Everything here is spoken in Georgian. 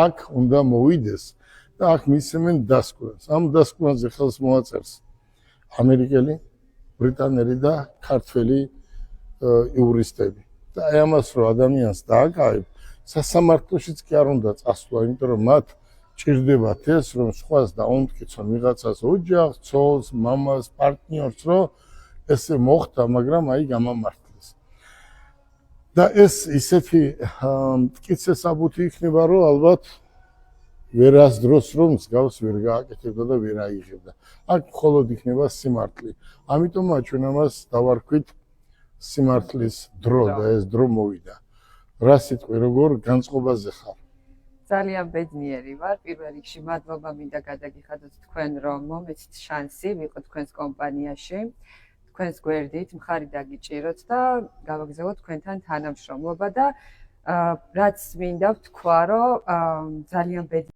აქ უნდა მოვიდეს და აქ მისცემენ დასკვნას. ამ დასკვნაზე ხელს მოაწერს ამერიკელი, ბრიტანელი და ქართველი იურისტები. და აი ამას რო ადამიანს დააკავებ, სასამართლოშიც კი არ უნდა წასვლა, იმიტომ რომ მათ ჭირდებათ ეს, რომ სხვას დაუმტკიცონ ვიღაცას ოჯახს, ცოლს, მამას, პარტნიორს, რომ ესე მოხდა, მაგრამ აი გამამართლეს. და ეს ისეთი მტკიცესაბუთი იქნება, რომ ალბათ ვერასდროს რომ მსგავს ვერ გააკეთებდა და ვერ აიღებდა. აქ მხოლოდ იქნება სიმართლე. ამიტომაც ჩვენ ამას დავარქვით სიმართლის დრო და ეს დრო მოვიდა. რა სიტყვი, როგორ განწყობაზე ხარ? ძალიან ბედნიერი ვარ. პირველ რიგში მადლობა მინდა გადაგიხადოთ თქვენ, რომ მომეცით შანსი ვიყო თქვენს კომპანიაში. თქვენს გვერდით მხარი დაგიჭიროთ და გავაგზავნოთ თქვენთან თანამშრომლობა და რაც მინდა ვთქვა, რომ ძალიან